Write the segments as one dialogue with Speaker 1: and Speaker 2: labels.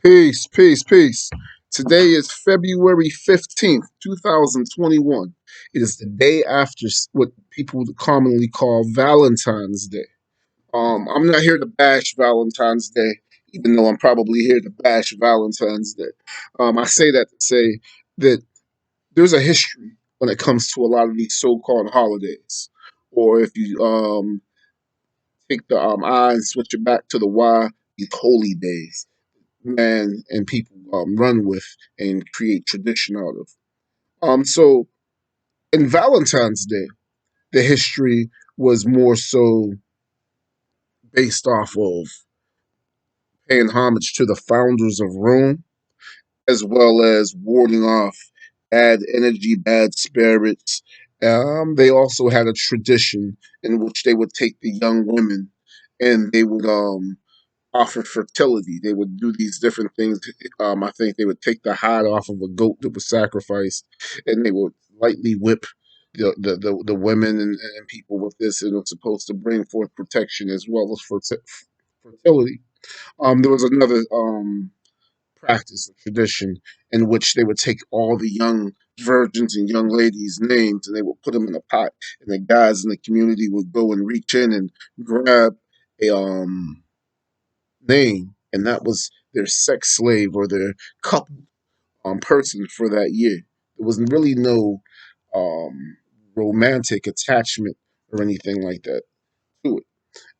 Speaker 1: Peace, peace, peace. Today is February 15th, 2021. It is the day after what people would commonly call Valentine's Day. I'm not here to bash Valentine's Day, even though I'm probably here to bash Valentine's Day. I say that to say that there's a history when it comes to a lot of these so-called holidays. Or if you take the I and switch it back to the Y, these holy days man and people run with and create tradition out of. So in Valentine's Day, the history was more so based off of paying homage to the founders of Rome, as well as warding off bad energy, bad spirits. They also had a tradition in which they would take the young women and they would offer fertility. They would do these different things. I think they would take the hide off of a goat that was sacrificed, and they would lightly whip the women and people with this, and it was supposed to bring forth protection as well as fertility. There was another practice or tradition in which they would take all the young virgins and young ladies' names and they would put them in a pot, and the guys in the community would go and reach in and grab a name, and that was their sex slave or their couple person for that year. There was really no um, romantic attachment or anything like that to it.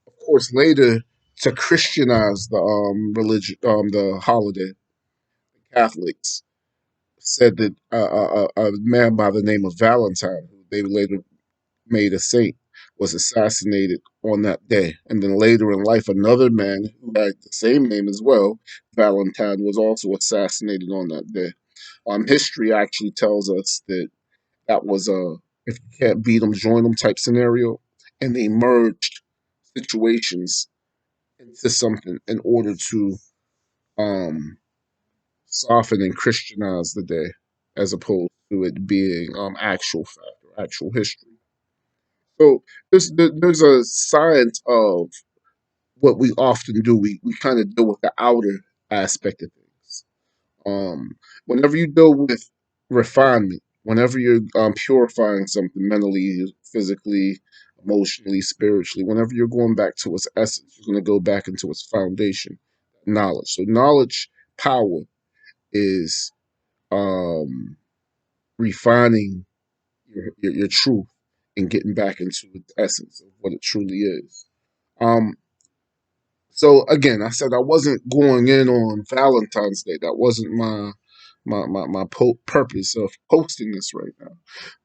Speaker 1: Of course, later to Christianize the religion, the holiday, the Catholics said that a man by the name of Valentine, who they later made a saint, was assassinated on that day. And then later in life, another man who had the same name as well, Valentine, was also assassinated on that day. History actually tells us that that was a if you can't beat them, join them type scenario, and they merged situations into something in order to um, soften and Christianize the day, as opposed to it being actual fact or actual history. So there's a science of what we often do. We kind of deal with the outer aspect of things. Whenever you deal with refinement, whenever you're purifying something mentally, physically, emotionally, spiritually, whenever you're going back to its essence, you're going to go back into its foundation, knowledge. So knowledge, power is um, refining your truth and getting back into its essence of what it truly is. Um, so again, I said I wasn't going in on Valentine's Day. That wasn't my purpose of posting this right now.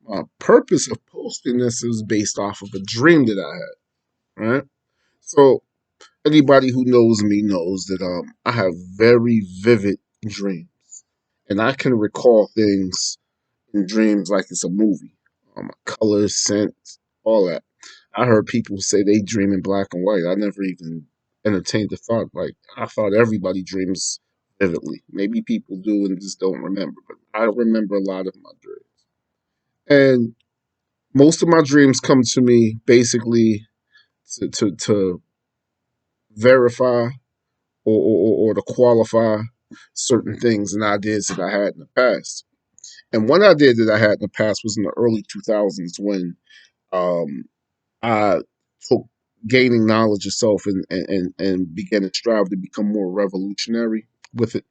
Speaker 1: My purpose of posting this is based off of a dream that I had. Right. So anybody who knows me knows that I have very vivid dreams, and I can recall things in dreams like it's a movie. Colors, scents, all that. I heard people say they dream in black and white. I never even entertained the thought. Like I thought everybody dreams vividly. Maybe people do and just don't remember, but I remember a lot of my dreams. And most of my dreams come to me basically to verify or to qualify certain things and ideas that I had in the past. And one idea that I had in the past was in the early 2000s when um, I took gaining knowledge of self and began to strive to become more revolutionary with it.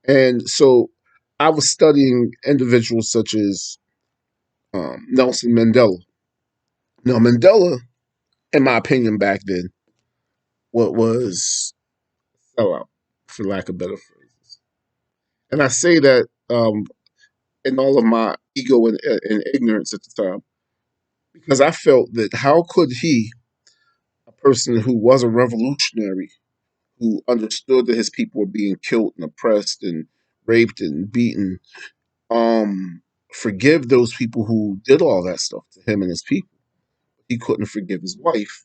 Speaker 1: And so I was studying individuals such as Nelson Mandela. Now, Mandela, in my opinion, back then, what was sellout, for lack of better phrases. And I say that in all of my ego and ignorance at the time, because I felt that how could he, a person who was a revolutionary, who understood that his people were being killed and oppressed and raped and beaten, forgive those people who did all that stuff to him and his people. He couldn't forgive his wife,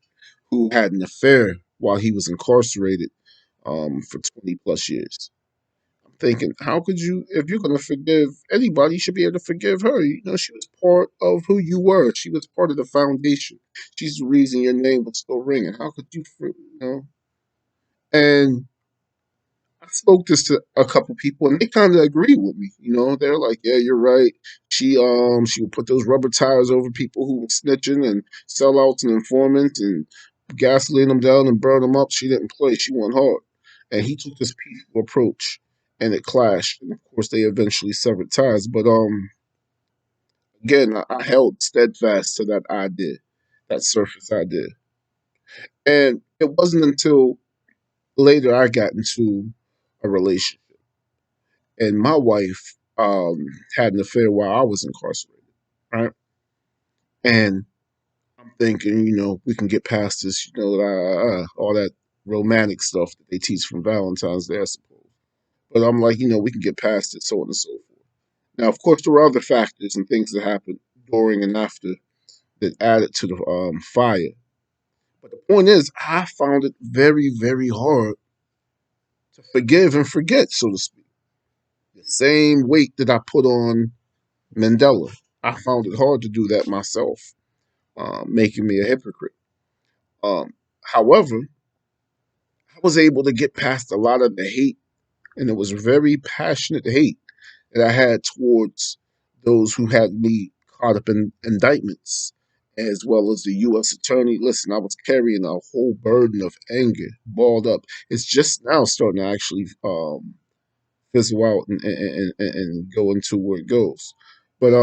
Speaker 1: who had an affair while he was incarcerated for 20 plus years. I'm thinking, how could you, if you're going to forgive anybody, you should be able to forgive her. You know, she was part of who you were. She was part of the foundation. She's the reason your name was still ringing. How could you, you know? And I spoke this to a couple people, and they kind of agreed with me. They're like, "Yeah, you're right. She would put those rubber tires over people who were snitching and sellouts and informants and gasoline them down and burn them up. She didn't play. She went hard." And he took this peaceful approach, and it clashed. And of course, they eventually severed ties. But again, I held steadfast to that idea, that surface idea, and it wasn't until later I got into a relationship, and my wife had an affair while I was incarcerated, right? And I'm thinking, we can get past this, all that romantic stuff that they teach from Valentine's Day, I suppose. But I'm like, we can get past it, so on and so forth. Now, of course, there were other factors and things that happened during and after that added to the fire. But the point is, I found it very, very hard to forgive and forget, so to speak. The same weight that I put on Mandela, I found it hard to do that myself, making me a hypocrite. Um, However, I was able to get past a lot of the hate, and it was very passionate hate that I had towards those who had me caught up in indictments, as well as the U.S. attorney. Listen, I was carrying a whole burden of anger, balled up. It's just now starting to actually fizzle out and go into where it goes. But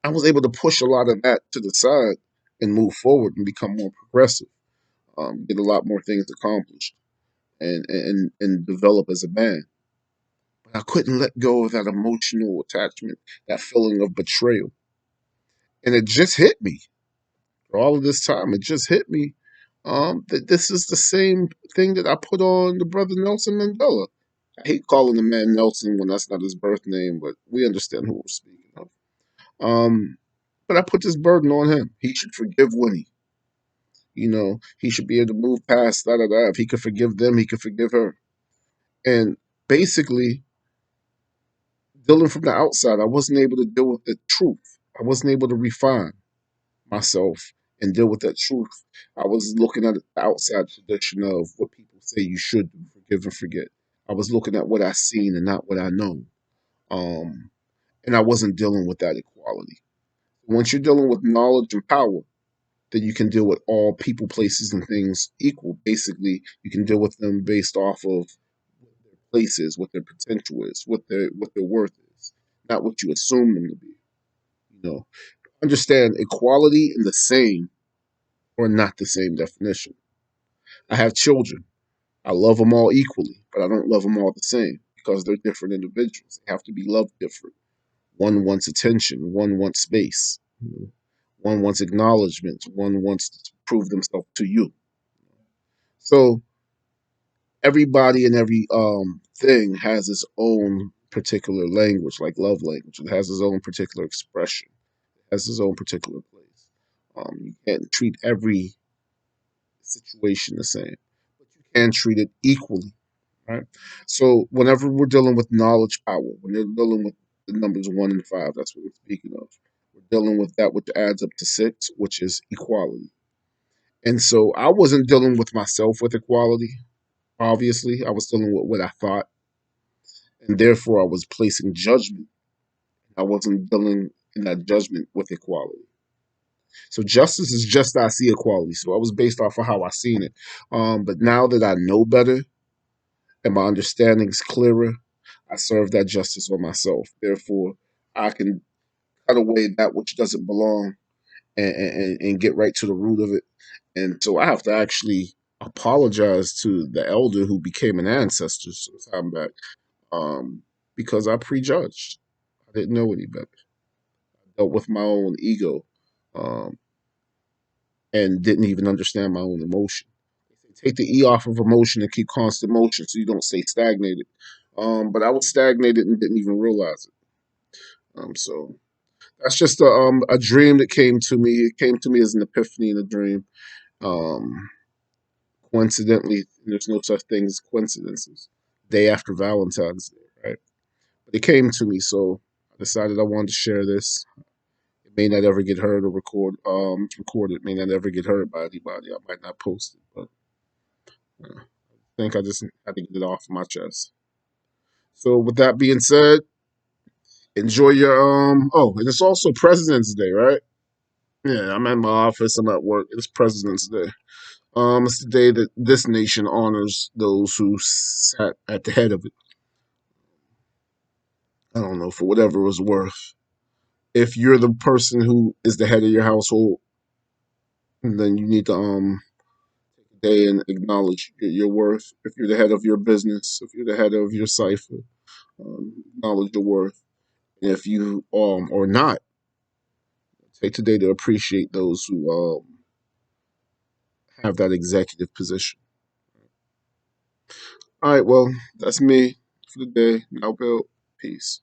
Speaker 1: I was able to push a lot of that to the side and move forward and become more progressive, get a lot more things accomplished, and develop as a man. But I couldn't let go of that emotional attachment, that feeling of betrayal. And it just hit me. For all of this time, it just hit me that this is the same thing that I put on the brother Nelson Mandela. I hate calling the man Nelson when that's not his birth name, but we understand who we're speaking of. But I put this burden on him. He should forgive Winnie. He should be able to move past da da da. If he could forgive them, he could forgive her. And basically, dealing from the outside, I wasn't able to deal with the truth. I wasn't able to refine myself and deal with that truth. I was looking at the outside tradition of what people say you should do, forgive and forget. I was looking at what I seen and not what I know. Um, and I wasn't dealing with that equality. Once you're dealing with knowledge and power, then you can deal with all people, places, and things equal. Basically, you can deal with them based off of what their place is, what their potential is, what their worth is, not what you assume them to be. You know, understand equality and the same are not the same definition. I have children. I love them all equally, but I don't love them all the same because they're different individuals. They have to be loved different. One wants attention. One wants space. One wants acknowledgement. One wants to prove themselves to you. So everybody and every thing has its own particular language, like love language. It has its own particular expression. It has its own particular place. You can't treat every situation the same, but you can treat it equally, right? So whenever we're dealing with knowledge power, when they're dealing with the numbers 1 and 5, that's what we're speaking of. We're dealing with that which adds up to 6, which is equality. And so I wasn't dealing with myself with equality. Obviously, I was dealing with what I thought, and therefore I was placing judgment. I wasn't dealing in that judgment with equality. So justice is just I see equality. So I was based off of how I seen it. But now that I know better and my understanding is clearer, I serve that justice on myself. Therefore, I can cut away that which doesn't belong and get right to the root of it. And so I have to actually apologize to the elder who became an ancestor some time back, because I prejudged. I didn't know any better. I dealt with my own ego, um, and didn't even understand my own emotion. Take the E off of emotion and keep constant motion so you don't stay stagnated. But I was stagnated and didn't even realize it. So that's just a dream that came to me. It came to me as an epiphany in a dream. Um, Coincidentally, there's no such thing as coincidences. Day after Valentine's Day, right? But it came to me, so I decided I wanted to share this. It may not ever get heard or recorded. It may not ever get heard by anybody. I might not post it, but think I just had to get it off my chest. So with that being said, enjoy your oh, and it's also President's Day, right? Yeah, I'm at my office, I'm at work. It's President's Day. It's the day that this nation honors those who sat at the head of it. I don't know, for whatever it was worth. If you're the person who is the head of your household, then you need to day and acknowledge your worth. If you're the head of your business, if you're the head of your cipher, acknowledge your worth. And if you or not, take today to appreciate those who have that executive position. All right, well, that's me for the day. Now, Bill, peace.